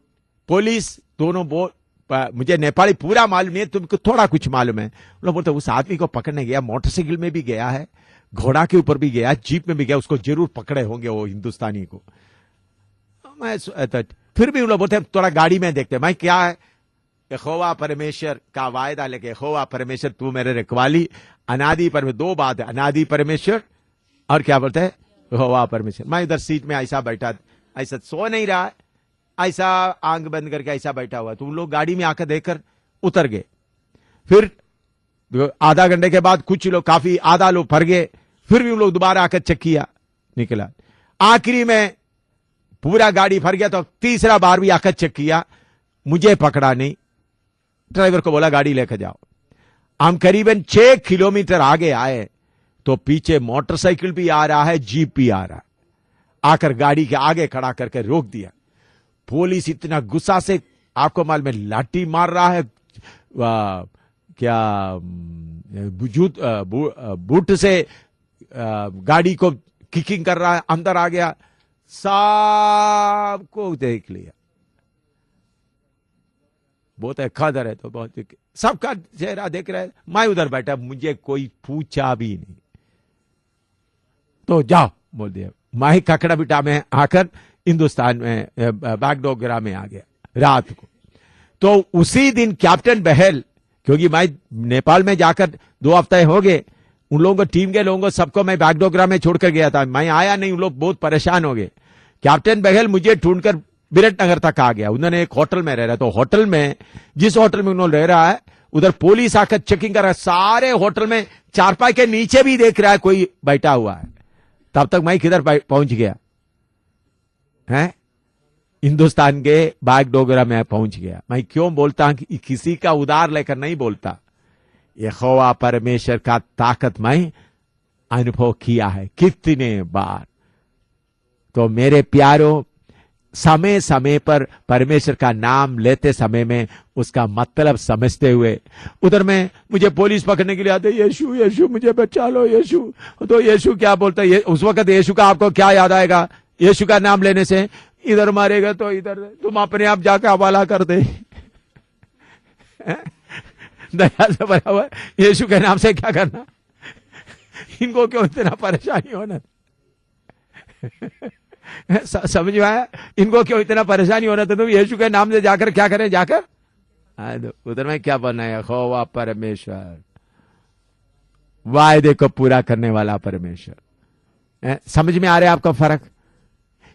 पुलिस दोनों मुझे नेपाली पूरा मालूम नहीं है, तुमको थोड़ा कुछ मालूम है। लोग बोलते उस आदमी को पकड़ने गया, मोटरसाइकिल में भी गया है, घोड़ा के ऊपर भी गया, जीप में भी गया, उसको जरूर पकड़े होंगे वो हिंदुस्तानी को। मैं फिर भी लोग बोलते थोड़ा गाड़ी में देखते। मैं क्या है, यहोवा परमेश्वर का वायदा लेके, यहोवा परमेश्वर तू मेरे रखवाली, अनादि परमेश्वर, दो बात है, अनादि परमेश्वर और क्या बोलते हैं, यहोवा परमेश्वर। मैं इधर सीट में ऐसा बैठा, ऐसा सो नहीं रहा है, ऐसा आंख बंद करके ऐसा बैठा हुआ। तो उन लोग गाड़ी में आकर देखकर उतर गए। फिर आधा घंटे के बाद कुछ लोग, काफी आधा लोग फर गए, फिर भी उन लोग दोबारा आकर चेक किया, निकला। आखिरी में पूरा गाड़ी फर गया, तो तीसरा बार भी आकर चेक किया, मुझे पकड़ा नहीं। ड्राइवर को बोला गाड़ी लेकर जाओ। हम करीबन 6 किलोमीटर आगे आए तो पीछे मोटरसाइकिल भी आ रहा है, जीप भी आ रहा है, आकर गाड़ी के आगे खड़ा करके रोक दिया। पुलिस इतना गुस्सा से, आपको मालूम है, लाठी मार रहा है, बूट से गाड़ी को किकिंग कर रहा है, अंदर आ गया, सबको देख लिया। बहुत खदर है, तो बहुत सबका चेहरा देख रहा है। मैं उधर बैठा, मुझे कोई पूछा भी नहीं। तो जाओ बोल दिया। मैं ककड़ा बिटा में आकर हिंदुस्तान में बागडोगरा में आ गया रात को। तो उसी दिन कैप्टन बहल, क्योंकि मैं नेपाल में जाकर 2 हफ्ते हो गए, उन लोगों को, टीम के लोगों को सबको मैं बागडोगरा में छोड़कर गया था। मैं आया नहीं, उन लोग बहुत परेशान हो गए। कैप्टन बहल मुझे ढूंढकर बिरटनगर तक आ गया। उन्होंने एक होटल में रह रहा, तो होटल में, जिस होटल में उन्होंने रह रहा है, उधर पुलिस आकर चेकिंग कर रहा है। सारे होटल में चारपाई के नीचे भी देख रहा है कोई बैठा हुआ है। तब तक मैं किधर पहुंच गया है, हिंदुस्तान के बागडोगरा में पहुंच गया। मैं क्यों बोलता हूं कि किसी का उधार लेकर नहीं बोलता, यहोवा परमेश्वर का ताकत मैं अनुभव किया है कितने बार। तो मेरे प्यारों, समय समय पर परमेश्वर का नाम लेते समय में उसका मतलब समझते हुए, उधर में मुझे पुलिस पकड़ने के लिए आते, यीशु यीशु मुझे बचा लो यीशु, तो यीशु क्या बोलता है? उस वक्त यीशु का आपको क्या याद आएगा? यीशु का नाम लेने से इधर मारेगा तो इधर तुम अपने आप जाकर हवाला कर दे। दया से बराबर यीशु के नाम से क्या करना? इनको क्यों इतना परेशानी होना? समझ में आया? इनको क्यों इतना परेशानी होना था? तुम यीशु के नाम से जाकर क्या करें? जाकर उधर में क्या बनना है? यहोवा परमेश्वर, वायदे को पूरा करने वाला परमेश्वर। समझ में आ रहा है आपका फर्क?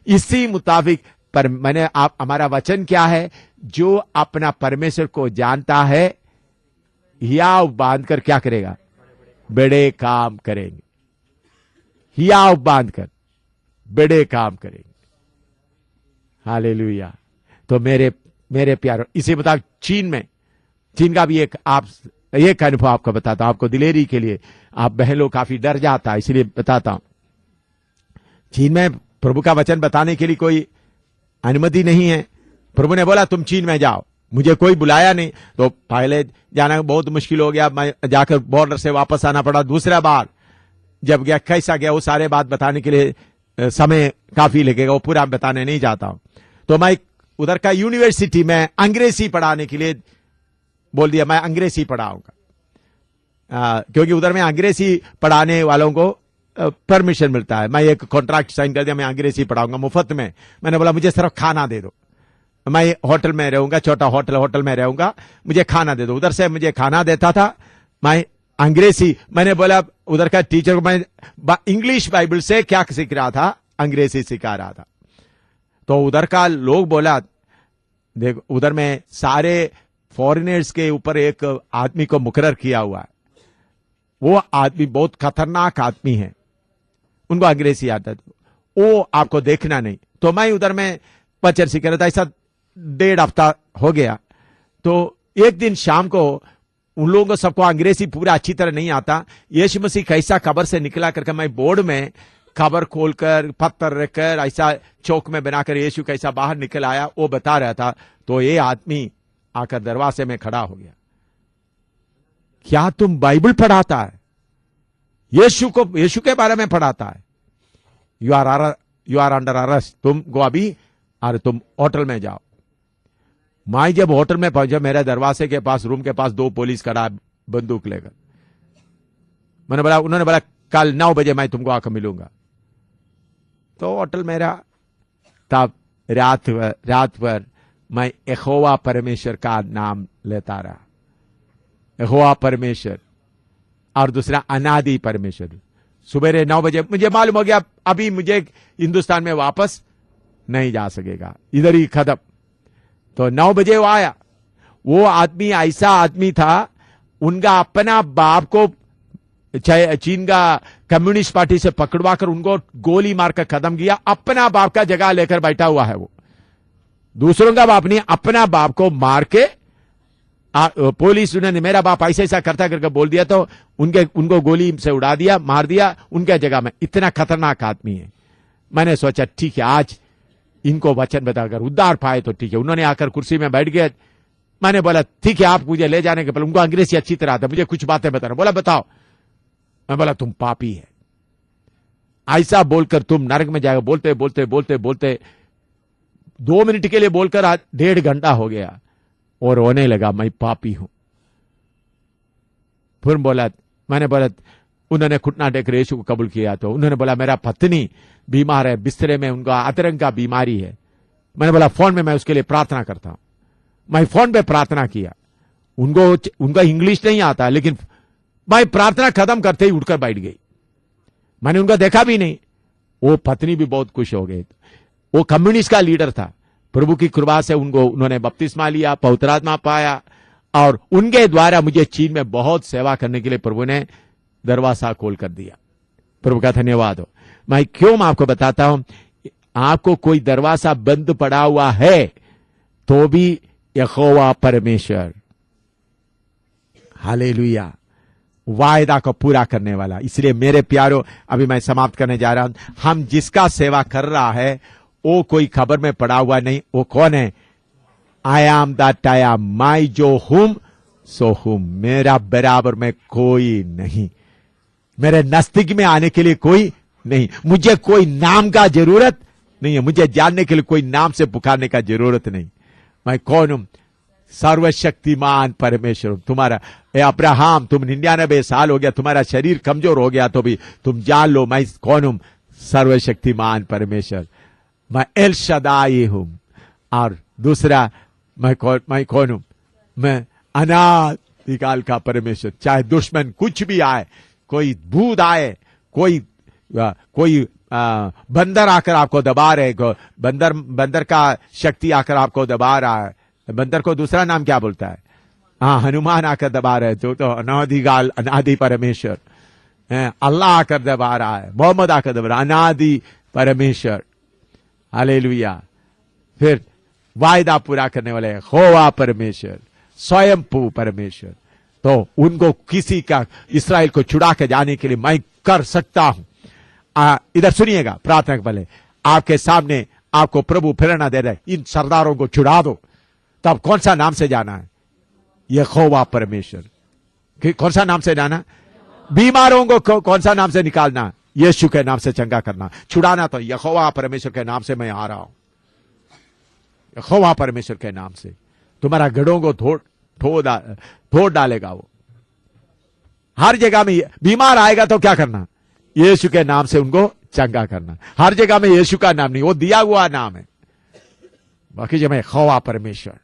इसी मुताबिक पर मैंने आप, हमारा वचन क्या है? जो अपना परमेश्वर को जानता है हियाव बांधकर क्या करेगा? बड़े काम करेंगे। हियाव बांधकर बड़े काम करेंगे। हालेलुया। तो मेरे प्यारों, इसी मुताबिक चीन का भी एक अनुभव आपको बताता हूं, आपको दिलेरी के लिए। आप बहन लोग काफी डर जाता है, इसलिए बताता हूं। चीन में प्रभु का वचन बताने के लिए कोई अनुमति नहीं है। प्रभु ने बोला तुम चीन में जाओ, मुझे कोई बुलाया नहीं। तो पहले जाना बहुत मुश्किल हो गया, मैं जाकर बॉर्डर से वापस आना पड़ा। दूसरा बार जब गया, कैसा गया वो सारे बात बताने के लिए समय काफी लगेगा, वो पूरा बताने नहीं जाता हूं। तो मैं उधर का यूनिवर्सिटी में अंग्रेजी पढ़ाने के लिए बोल दिया, मैं अंग्रेजी पढ़ाऊंगा, क्योंकि उधर में अंग्रेजी पढ़ाने वालों को परमिशन मिलता है। मैं एक कॉन्ट्रैक्ट साइन कर दिया, मैं अंग्रेजी पढ़ाऊंगा मुफ्त में। मैंने बोला मुझे सिर्फ खाना दे दो, मैं होटल में रहूंगा, छोटा होटल में रहूंगा, मुझे खाना दे दो। उधर से मुझे खाना देता था, मैं अंग्रेजी, मैंने बोला उधर का टीचर को मैं इंग्लिश बाइबल से क्या सीख रहा था? अंग्रेजी सिखा रहा था। तो उधर का लोग बोला, देखो उधर में सारे फॉरेनर्स के ऊपर एक आदमी को मुकर्रर किया हुआ है, वो आदमी बहुत खतरनाक आदमी है, उनको अंग्रेजी आता है, वो आपको देखना नहीं। तो मैं उधर में वचन सीख रहा था, ऐसा 1.5 हफ्ता हो गया। तो एक दिन शाम को उन लोगों को सबको अंग्रेजी पूरा अच्छी तरह नहीं आता। यीशु मसीह कैसा कब्र से निकला करके मैं बोर्ड में खबर खोलकर पत्थर रखकर ऐसा चौक में बनाकर यीशु कैसा बाहर निकल आया वो बता रहा था। तो ये आदमी आकर दरवाजे में खड़ा हो गया, क्या तुम बाइबल पढ़ाता है? यीशु के बारे में पढ़ाता है? यू आर अंडर अरेस्ट, तुम गो अभी और तुम होटल में जाओ। मैं जब होटल में पहुंचा, मेरे दरवाजे के पास, रूम के पास 2 पुलिस खड़ा बंदूक लेकर। उन्होंने बोला कल 9 बजे मैं तुमको आकर मिलूंगा। तो होटल मेरा तब रात भर मैं यहोवा परमेश्वर का नाम लेता रहा। यहोवा परमेश्वर और दूसरा अनादि परमेश्वर। सुबह 9 बजे मुझे मालूम हो गया अभी मुझे हिंदुस्तान में वापस नहीं जा सकेगा, इधर ही खत्म। तो 9 बजे वो आया। वो आदमी ऐसा आदमी था, उनका अपना बाप को चीन का कम्युनिस्ट पार्टी से पकड़वा कर उनको गोली मारकर खत्म किया। अपना बाप का जगह लेकर बैठा हुआ है वो, दूसरों का बाप नहीं, अपना बाप को मार के पुलिस उन्होंने मेरा बाप ऐसा ऐसा करता करके बोल दिया, तो उनको गोली से उड़ा दिया, मार दिया उनके जगह में। इतना खतरनाक आदमी है। मैंने सोचा ठीक है आज इनको वचन बताकर उद्धार पाए तो ठीक है। उन्होंने आकर कुर्सी में बैठ गए। मैंने बोला ठीक है आप मुझे ले जाने के पहले, उनको अंग्रेजी अच्छी तरह आता, मुझे कुछ बातें बताना। बोला बताओ। मैं बोला तुम पापी है, ऐसा बोलकर तुम नरक में जाएगा। बोलते बोलते बोलते बोलते 2 मिनट के लिए बोलकर 1.5 घंटा हो गया और रोने लगा, मैं पापी हूं। फिर बोला, मैंने बोला, उन्होंने घुटना टेक यीशु को कबूल किया। तो उन्होंने बोला मेरा पत्नी बीमार है, बिस्तरे में उनका अतरंग का बीमारी है। मैंने बोला फोन में मैं उसके लिए प्रार्थना करता हूं। मैं फोन पे प्रार्थना किया। उनका इंग्लिश नहीं आता, लेकिन मैं प्रार्थना खत्म करते ही उठकर बैठ गई। मैंने उनका देखा भी नहीं। वो पत्नी भी बहुत खुश हो गई। वो कम्युनिस्ट का लीडर था। प्रभु की कृपा से उन्होंने बपतिस्मा लिया, पवित्र आत्मा पाया और उनके द्वारा मुझे चीन में बहुत सेवा करने के लिए प्रभु ने दरवाजा खोल कर दिया। प्रभु का धन्यवाद हो। मैं क्यों आपको बताता हूं, आपको कोई दरवाजा बंद पड़ा हुआ है तो भी यहोवा परमेश्वर, हालेलुया, वायदा को पूरा करने वाला। इसलिए मेरे प्यारों, अभी मैं समाप्त करने जा रहा हूं। हम जिसका सेवा कर रहा है वो कोई खबर में पड़ा हुआ नहीं। वो कौन है? I am that I am, मैं जो हूं सो हूं। मेरा बराबर में कोई नहीं, मेरे नजदीक में आने के लिए कोई नहीं। मुझे कोई नाम का जरूरत नहीं है, मुझे जानने के लिए कोई नाम से पुकारने का जरूरत नहीं। मैं कौन हूं? सर्वशक्तिमान परमेश्वर हूं। तुम्हारा अब्राहम, तुम 99 साल हो गया, तुम्हारा शरीर कमजोर हो गया तो भी तुम जान लो मैं कौन हूं? सर्वशक्तिमान परमेश्वर। मैं एल शदाई हूं। और दूसरा, मैं कौन हूं? मैं अनादिकाल का परमेश्वर। चाहे दुश्मन कुछ भी आए, कोई भूत आए, कोई बंदर आकर आपको दबा रहे, बंदर का शक्ति आकर आपको दबा रहा है। बंदर को दूसरा नाम क्या बोलता है? हाँ, हनुमान आकर दबा रहे तो अनादिकाल, अनादि परमेश्वर। अल्लाह आकर दबा रहा है, मोहम्मद आकर दबा रहा है, अनादि परमेश्वर। हालेलुया। फिर वायदा पूरा करने वाले यहोवा परमेश्वर, स्वयंभू परमेश्वर। तो उनको किसी का, इस्राएल को छुड़ा के जाने के लिए मैं कर सकता हूं। इधर सुनिएगा, प्रार्थना के पहले आपके सामने आपको प्रभु प्रेरणा दे रहे, इन सरदारों को छुड़ा दो। तब कौन सा नाम से जाना है? यहोवा परमेश्वर। कौन सा नाम से जाना? बीमारों को कौन सा नाम से निकालना? यीशु के नाम से चंगा करना। छुड़ाना तो यहोवा परमेश्वर के नाम से मैं आ रहा हूं। यहोवा परमेश्वर के नाम से तुम्हारा गढ़ों को तोड़ डालेगा वो। हर जगह में बीमार आएगा तो क्या करना? यीशु के नाम से उनको चंगा करना। हर जगह में यीशु का नाम नहीं, वो दिया हुआ नाम है। बाकी जब मैं यहोवा परमेश्वर,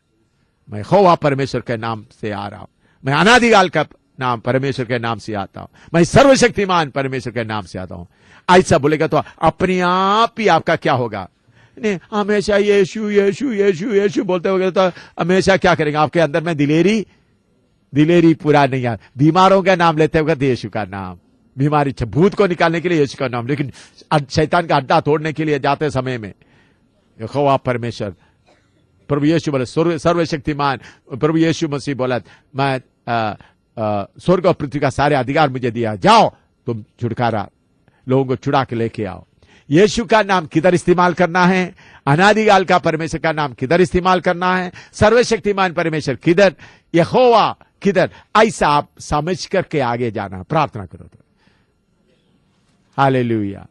मैं यहोवा परमेश्वर के नाम से आ रहा हूं। मैं अनादिकाल का नाम परमेश्वर के नाम से आता हूं। मैं सर्वशक्तिमान परमेश्वर के नाम से आता हूं। ऐसा बोलेगा तो अपने आप ही आपका क्या होगा? नहीं, हमेशा यीशु यीशु यीशु यीशु बोलते होगे तो हमेशा क्या करेंगे? आपके अंदर में दिलेरी पूरा नहीं आ। बीमारों का नाम लेते होगा तो यीशु का नाम, बीमारी भूत को निकालने के लिए यीशु का नाम, लेकिन शैतान का अड्डा तोड़ने के लिए जाते समय में यहोवा परमेश्वर, प्रभु यीशु बोले सर्वशक्तिमान, प्रभु यीशु मसीह बोला मैं स्वर्ग और पृथ्वी का सारे अधिकार मुझे दिया, जाओ तुम छुटकारा लोगों को छुड़ा के लेके आओ। यीशु का नाम किधर इस्तेमाल करना है? अनादिकाल का परमेश्वर का नाम किधर इस्तेमाल करना है? सर्वशक्तिमान परमेश्वर किधर? यहोवा किधर? ऐसा आप समझ करके आगे जाना। प्रार्थना करो तो। Hallelujah,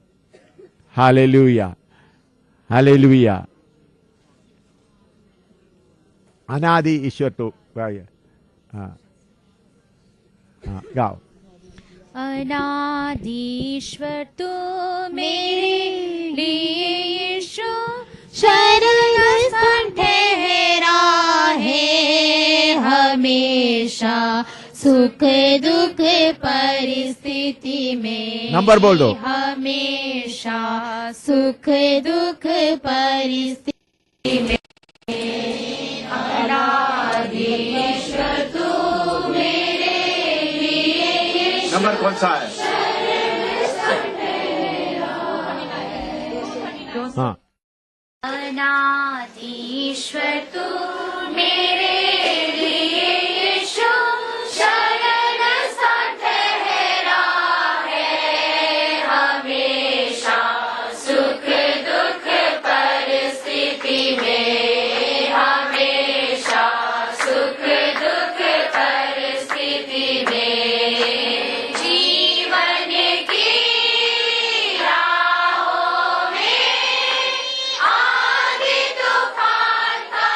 hallelujah, hallelujah. अनादि ईश्वर तो हाँ गाओ। अनादिश्वर तू मेरे लिए यीशु शरण स्थान ठहरा है हमेशा, सुख दुख परिस्थिति में। नंबर बोल दो। हमेशा सुख दुख परिस्थिति में। अनादिश्वर तू मेरे लिए यीशु नंबर कौन सा है? हाँ। अनादिश्वर तू मेरे लिए यीशु शरण स्थान ठहरा है हमेशा, सुख दुख परिस्थिति में। हमेशा सुख दुख परिस्थिति में। जीवन की राहों में आंधी तूफान का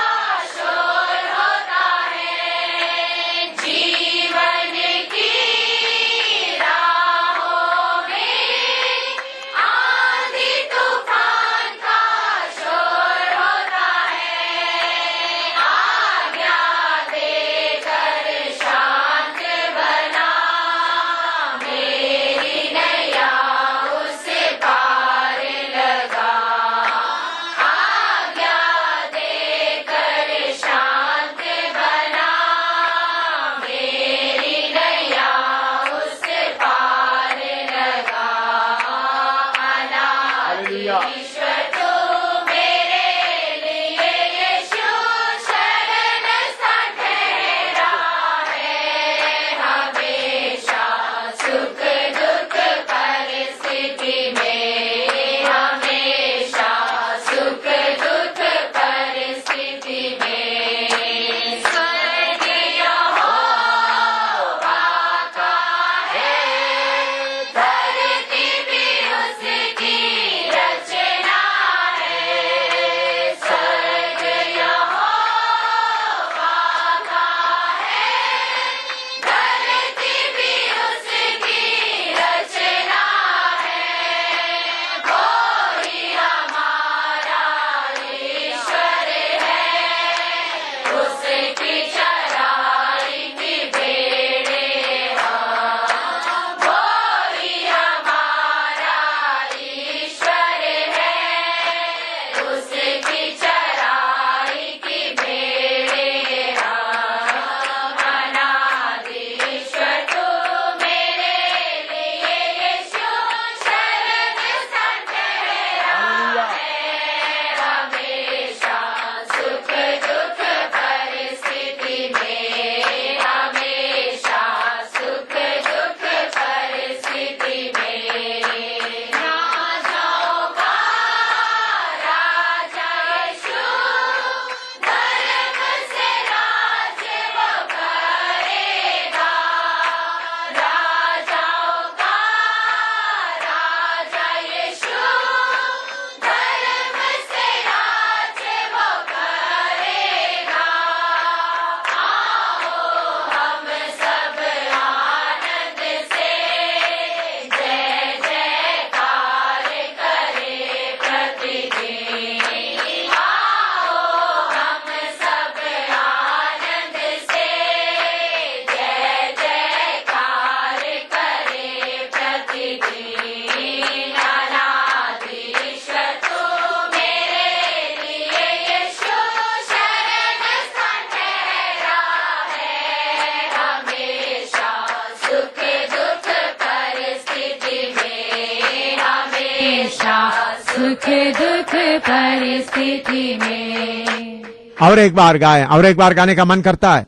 सुख दुख परिस्थिति में। और एक बार गाएं, और एक बार गाने का मन करता है,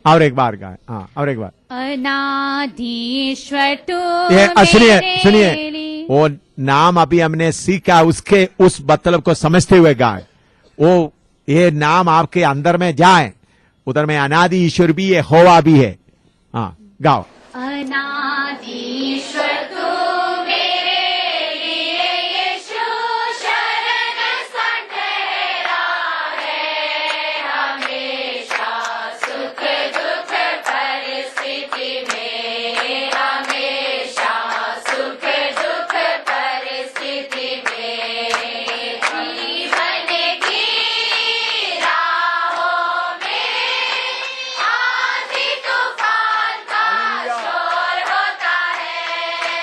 और एक बार गाएं। हाँ, और एक बार। अनाधीश्वर तू ये सुनिए मेरे सुनिए, लिए। वो नाम अभी हमने सीखा, उसके उस मतलब को समझते हुए गाएं। वो ये नाम आपके अंदर में जाए, उधर में अनादि ईश्वर भी है, होवा भी है। हाँ, गाओ। अनाधीश्वर तू मेरे लिए यीशु शरण सन ठहरा है हमेशा सुख दुख परिस्थिति में, हमेशा सुख दुख परिस्थिति में। जीवन की राहों में आंधी तूफान का शोर होता है,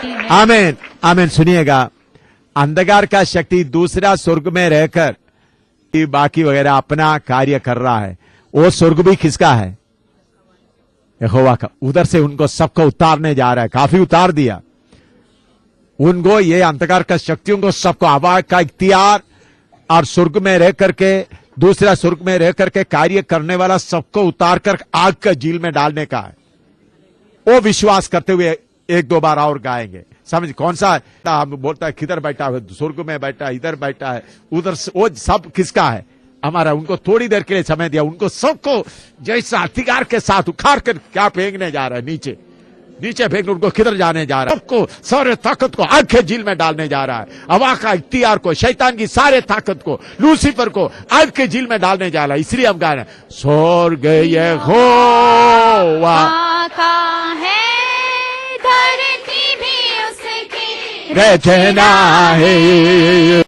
शक्ति में। आमीन आमीन। सुनिएगा, अंधकार का शक्ति दूसरा स्वर्ग में रहकर बाकी वगैरह अपना कार्य कर रहा है। वो स्वर्ग भी किसका है? यहोवा का। उधर से उनको सबको उतारने जा रहा है, काफी उतार दिया उनको, ये अंधकार का शक्तियों को सबको हवा का इख्तियार और स्वर्ग में रह करके दूसरा स्वर्ग में रह करके कार्य करने वाला सबको उतार कर आग का झील में डालने का है। वो विश्वास करते हुए एक दो बार और गाएंगे। समझ कौन सा हम बोलता है किधर बैठा है, स्वर्ग में बैठा है, इधर बैठा है, उधर, वो सब किसका है? हमारा। उनको थोड़ी देर के लिए समय दिया, उनको सबको जैसा अधिकार के साथ उखाड़ कर क्या फेंकने जा रहा है? नीचे नीचे फेंक, उनको किधर जाने जा रहा है? सबको सारे ताकत को आग के झील में डालने जा रहा है। हवा का इख्तियार को, शैतान की सारे ताकत को, लूसीफर को आग के झील में डालने जा रहा है। इसलिए हम गा रहे हैं, स्वर्ग यहोवा का है, धरती भी उसकी रचना है।